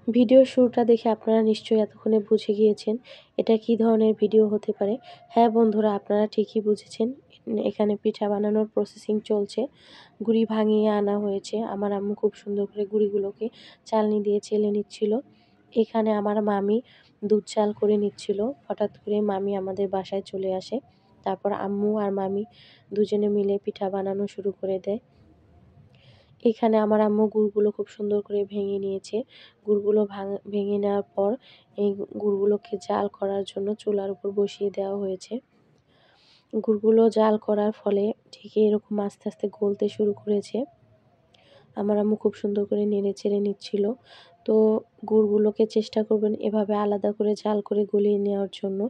ভিডিওর শুরুটা দেখে আপনারা নিশ্চয়ই এতক্ষণে বুঝে গিয়েছেন এটা কী ধরনের ভিডিও হতে পারে। হ্যাঁ বন্ধুরা, আপনারা ঠিকই বুঝেছেন। এখানে পিঠা বানানোর প্রসেসিং চলছে। গুঁড়ি ভাঙিয়ে আনা হয়েছে। আমার আম্মু খুব সুন্দর করে গুঁড়িগুলোকে চালনি দিয়ে চেলে নিচ্ছিল। এখানে আমার মামি দুধ চাল করে নিচ্ছিল। হঠাৎ করে মামি আমাদের বাসায় চলে আসে। তারপর আম্মু আর মামি দুজনে মিলে পিঠা বানানো শুরু করে দেয়। এখানে আমার আম্মু গুড়গুলো খুব সুন্দর করে ভেঙে নিয়েছে। গুড়গুলো ভেঙে নেওয়ার পর এই গুড়গুলোকে জাল করার জন্য চুলার উপর বসিয়ে দেওয়া হয়েছে। গুড়গুলো জাল করার ফলে ঠিক এরকম আস্তে আস্তে গলতে শুরু করেছে। আমার আম্মু খুব সুন্দর করে নেড়ে-চেড়ে নিচ্ছিল। তো গুড়গুলোকে চেষ্টা করবেন এভাবে আলাদা করে জাল করে গলিয়ে নেওয়ার জন্য।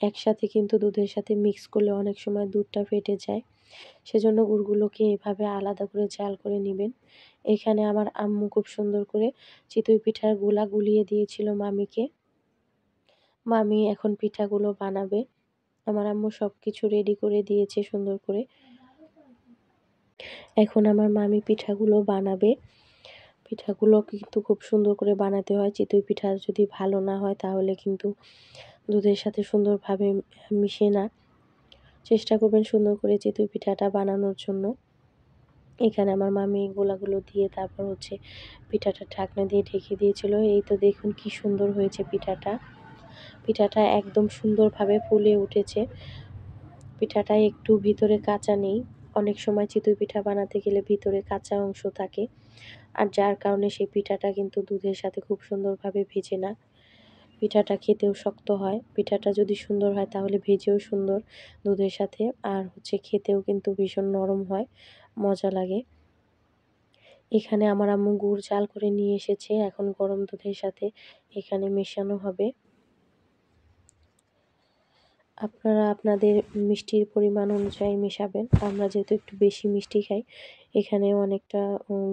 একসাথে কিন্তু দুধের সাথে মিক্স করলে অনেক সময় দুধটা ফেটে যায়। সেজন্য গুড়গুলোকে এভাবে আলাদা করে জাল করে নিবেন। এখানে আমার আম্মু খুব সুন্দর করে চিতই পিঠার গোলা গুলিয়ে দিয়েছিল মামিকে। মামি এখন পিঠাগুলো বানাবে। আমার আম্মু সবকিছু রেডি করে দিয়েছে সুন্দর করে। এখন আমার মামি পিঠাগুলো বানাবে। পিঠাগুলো কিন্তু খুব সুন্দর করে বানাতে হয়। চিতই পিঠা যদি ভালো না হয় তাহলে কিন্তু দুধের সাথে সুন্দরভাবে মিশে না। চেষ্টা করবেন সুন্দর করে চিতই পিঠাটা বানানোর জন্য। এখানে আমার মামি গোলাগুলো দিয়ে তারপর হচ্ছে পিঠাটা ঢাকনা দিয়ে ঢেকে দিয়েছিল। এই তো দেখুন কি সুন্দর হয়েছে পিঠাটা। পিঠাটা একদম সুন্দরভাবে ফুলে উঠেছে। পিঠাটা একটু ভিতরে কাঁচা নেই। অনেক সময় চিতই পিঠা বানাতে গেলে ভিতরে কাঁচা অংশ থাকে। আর যার কারণে সেই পিঠাটা কিন্তু দুধের সাথে খুব সুন্দরভাবে ভেজে না। পিঠাটা খেতেও শক্ত হয়। পিঠাটা যদি সুন্দর হয় তাহলে ভেজেও সুন্দর দুধের সাথে, আর হচ্ছে খেতেও কিন্তু ভীষণ নরম হয়, মজা লাগে। এখানে আমার আম্মু গুড় জাল করে নিয়ে এসেছে। এখন গরম দুধের সাথে এখানে মেশানো হবে। আপনারা আপনাদের মিষ্টির পরিমাণ অনুযায়ী মেশাবেন। আমরা যেহেতু একটু বেশি মিষ্টি খাই, এখানে অনেকটা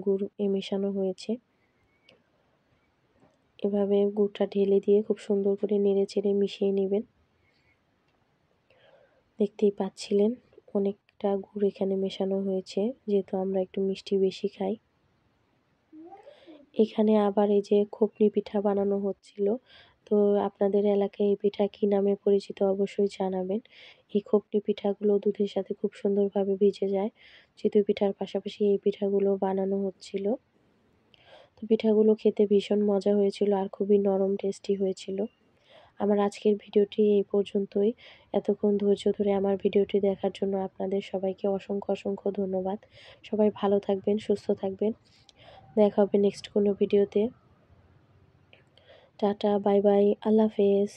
গুড় মেশানো হয়েছে। এভাবে গুড়টা ঢেলে দিয়ে খুব সুন্দর করে নেড়ে-চেড়ে মিশিয়ে নিবেন। দেখতেই পাচ্ছিলেন অনেকটা গুড় এখানে মেশানো হয়েছে, যেহেতু আমরা একটু মিষ্টি বেশি খাই। এখানে আবার এই যে খোপনি পিঠা বানানো হচ্ছিল। তো আপনাদের এলাকায় এই পিঠা কি নামে পরিচিত অবশ্যই জানাবেন। এই খোপনি পিঠাগুলো দুধের সাথে খুব সুন্দরভাবে ভিজে যায়। চিতই পিঠার পাশাপাশি এই পিঠাগুলো বানানো হচ্ছিল। তো পিঠাগুলো খেতে ভীষণ মজা হয়েছিল আর খুবই নরম টেস্টি হয়েছিল। আমার আজকের ভিডিওটি এই পর্যন্তই। এতক্ষণ ধৈর্য ধরে আমার ভিডিওটি দেখার জন্য আপনাদের সবাইকে অসংখ্য অসংখ্য ধন্যবাদ। সবাই ভালো থাকবেন, সুস্থ থাকবেন। দেখা হবে নেক্সট কোনো ভিডিওতে। টাটা, বাই বাই, আল্লাহ হাফেজ।